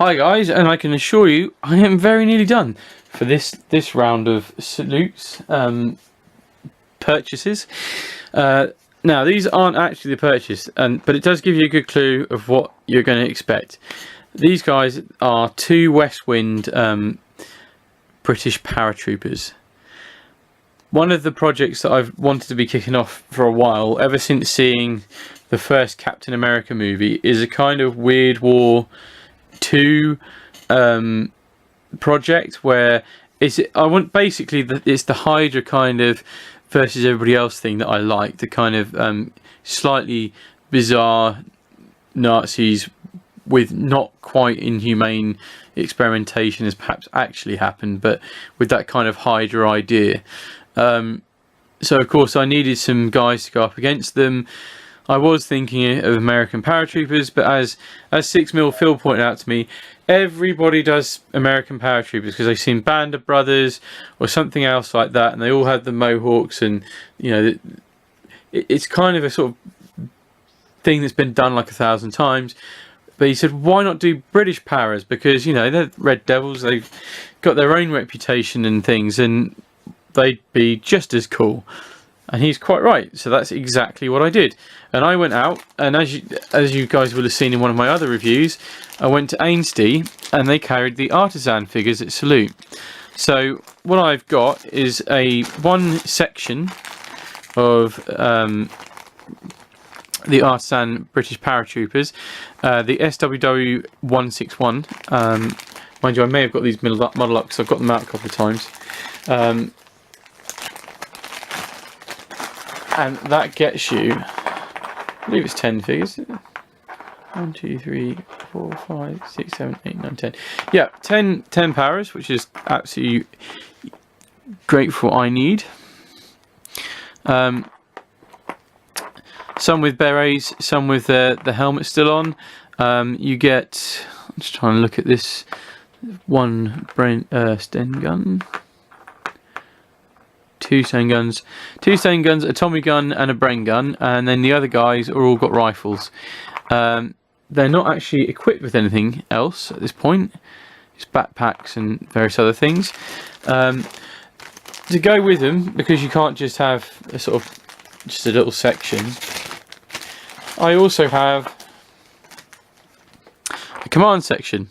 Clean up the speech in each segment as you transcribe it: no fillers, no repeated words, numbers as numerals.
Hi guys, and I can assure you I am very nearly done for this round of salutes purchases. Now these aren't actually the purchase, but it does give you a good clue of what you're going to expect. These guys are two West Wind British paratroopers. One of the projects that I've wanted to be kicking off for a while, ever since seeing the first Captain America movie, is a kind of Weird War 2 project where it's the Hydra kind of versus everybody else thing that I like. The kind of slightly bizarre Nazis with not quite inhumane experimentation as perhaps actually happened, but with that kind of Hydra idea. So of course I needed some guys to go up against them. I was thinking of American paratroopers, but as 6mm Phil pointed out to me, everybody does American paratroopers because they've seen Band of Brothers or something else like that, and they all have the mohawks, and you know, it's kind of a sort of thing that's been done like 1,000 times. But he said, why not do British paras? Because, you know, they're Red Devils, they've got their own reputation and things, and they'd be just as cool. And he's quite right. So that's exactly what I did. And I went out, and as you guys will have seen in one of my other reviews, I went to Ainsty, and they carried the Artizan figures at Salute. So what I've got is one section of the Artizan British paratroopers, the WW2 mind you, I may have got these model up because I've got them out a couple of times. And that gets you, I believe it's 10 figures. 1, 2, 3, 4, 5, 6, 7, 8, 9, 10. Yeah, 10 paras, which is absolutely great for what I need. Some with berets, some with the helmet still on. You get, I'm just trying to look at this, one Sten gun. Two Sten guns, a Tommy gun and a Bren gun, and then the other guys are all got rifles. They're not actually equipped with anything else at this point. It's backpacks and various other things. To go with them, because you can't just have a sort of just a little section, I also have a command section.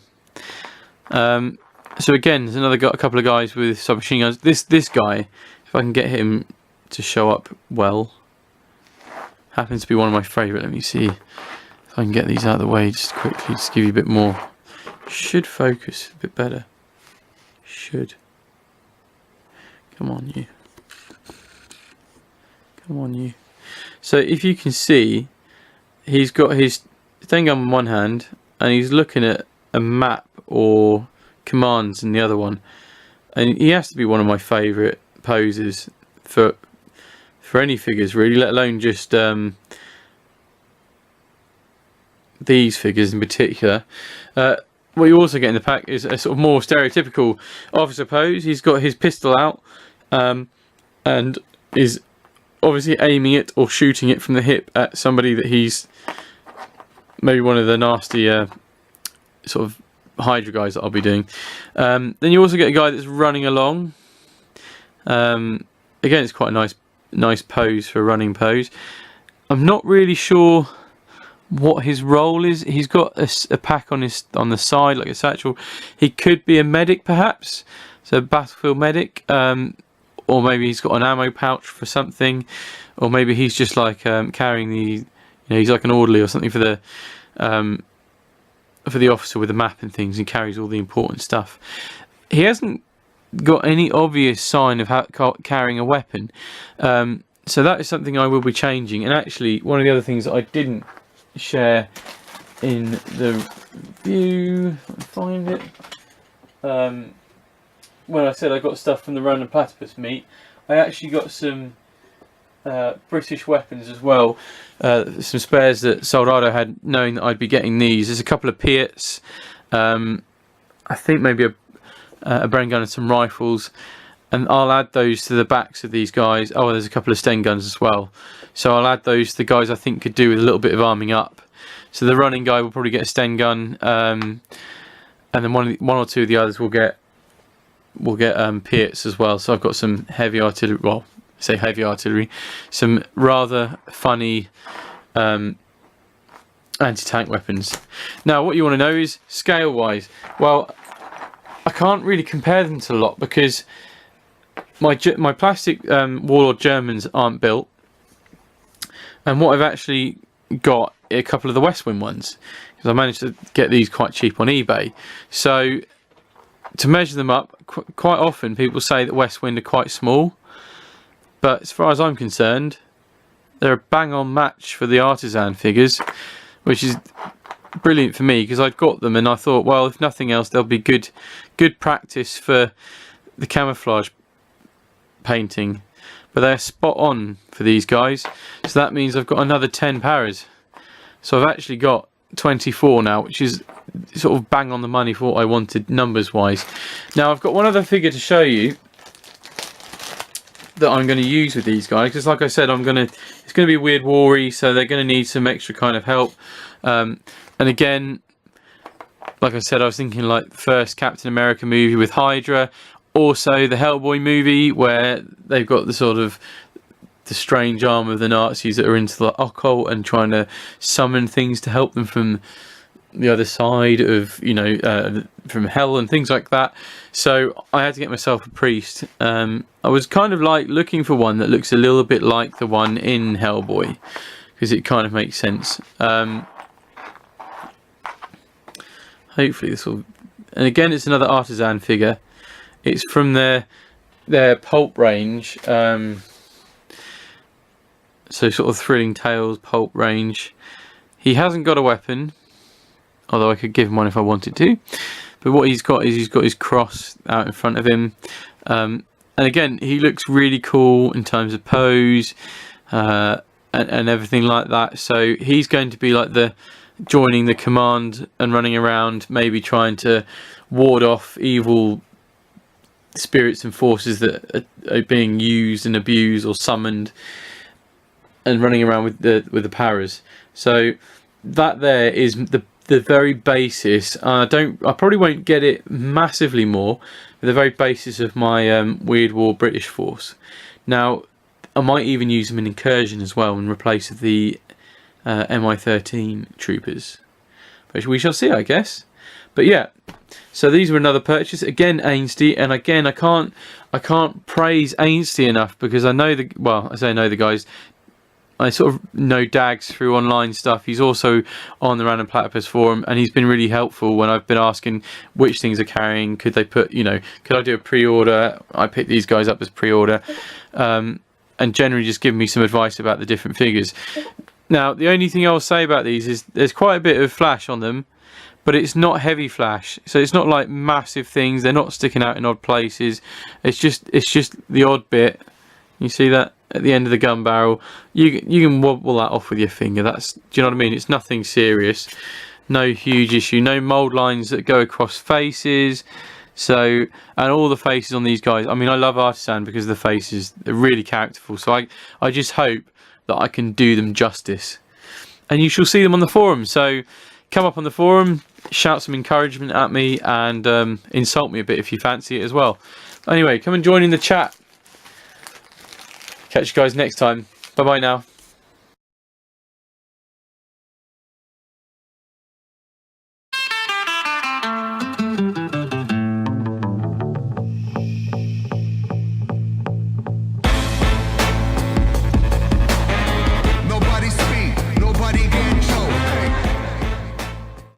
So again, there's a couple of guys with submachine guns. This guy, if I can get him to show up well, happens to be one of my favourite. Let me see if I can get these out of the way just quickly, just give you a bit more. Should focus a bit better. Should. Come on, you. Come on, you. So if you can see, he's got his thing gun in one hand, and he's looking at a map or commands in the other one. And he has to be one of my favourite poses for any figures really, let alone just these figures in particular. What you also get in the pack is a sort of more stereotypical officer pose. He's got his pistol out and is obviously aiming it or shooting it from the hip at somebody that he's maybe one of the nasty sort of Hydra guys that I'll be doing. Then you also get a guy that's running along. Again, it's quite a nice pose for a running pose. I'm not really sure what his role is. He's got a pack on the side, like a satchel. He could be a medic, perhaps, so a battlefield medic, or maybe he's got an ammo pouch for something, or maybe he's just like carrying the, he's like an orderly or something for the officer with the map and things, and carries all the important stuff. He hasn't got any obvious sign of carrying a weapon, so that is something I will be changing. And actually, one of the other things that I didn't share in the review, if I can find it, when I said I got stuff from the random Platypus meet, I actually got some British weapons as well, some spares that Soldado had, knowing that I'd be getting these. There's a couple of Piats, I think maybe a Bren gun and some rifles, and I'll add those to the backs of these guys. Oh, there's a couple of Sten guns as well, so I'll add those to the guys I think could do with a little bit of arming up. So the running guy will probably get a Sten gun, and then one or two of the others will get Pits as well. So I've got some heavy artillery, well, I say heavy artillery, some rather funny anti-tank weapons. Now what you want to know is scale wise. Well, I can't really compare them to a lot because my plastic Warlord Germans aren't built, and what I've actually got are a couple of the Westwind ones, because I managed to get these quite cheap on eBay. So to measure them up, quite often people say that Westwind are quite small, but as far as I'm concerned, they're a bang-on match for the Artizan figures, which is brilliant for me because I'd got them and I thought, well, if nothing else, they'll be good practice for the camouflage painting. But they're spot on for these guys, so that means I've got another 10 paras. So I've actually got 24 now, which is sort of bang on the money for what I wanted numbers wise. Now I've got one other figure to show you that I'm going to use with these guys, because like I said, it's going to be weird war-y, so they're going to need some extra kind of help. And again, like I said, I was thinking like the first Captain America movie with Hydra, also the Hellboy movie where they've got the sort of the strange arm of the Nazis that are into the occult and trying to summon things to help them from the other side of, you know, from hell and things like that. So I had to get myself a priest. I was kind of like looking for one that looks a little bit like the one in Hellboy, because it kind of makes sense. Hopefully this will, and again it's another Artizan figure. It's from their pulp range, so sort of Thrilling Tales pulp range. He hasn't got a weapon, although I could give him one if I wanted to. But what he's got is his cross out in front of him, and again he looks really cool in terms of pose and everything like that. So he's going to be like joining the command and running around, maybe trying to ward off evil spirits and forces that are being used and abused or summoned, and running around with the paras. So that there is the very basis. I probably won't get it massively more, but the very basis of my Weird War British force. Now I might even use them in incursion as well in replace of the MI13 troopers, which we shall see, I guess. But yeah, so these were another purchase. Again, Ainsley, and again I can't praise Ainsley enough, because I know I know the guys. I sort of know Dags through online stuff. He's also on the Random Platypus forum, and he's been really helpful when I've been asking which things are carrying. Could they put, you know, could I do a pre-order? I picked these guys up as pre-order, and generally just giving me some advice about the different figures. Now, the only thing I'll say about these is there's quite a bit of flash on them, but it's not heavy flash, so it's not like massive things. They're not sticking out in odd places. It's just the odd bit. You see that at the end of the gun barrel? You can wobble that off with your finger. Do you know what I mean? It's nothing serious. No huge issue. No mold lines that go across faces. So, and all the faces on these guys. I mean, I love Artizan because the faces are really characterful. So I just hope that I can do them justice. And you shall see them on the forum. So come up on the forum, shout some encouragement at me, and insult me a bit if you fancy it as well. Anyway, come and join in the chat. Catch you guys next time. Bye bye now.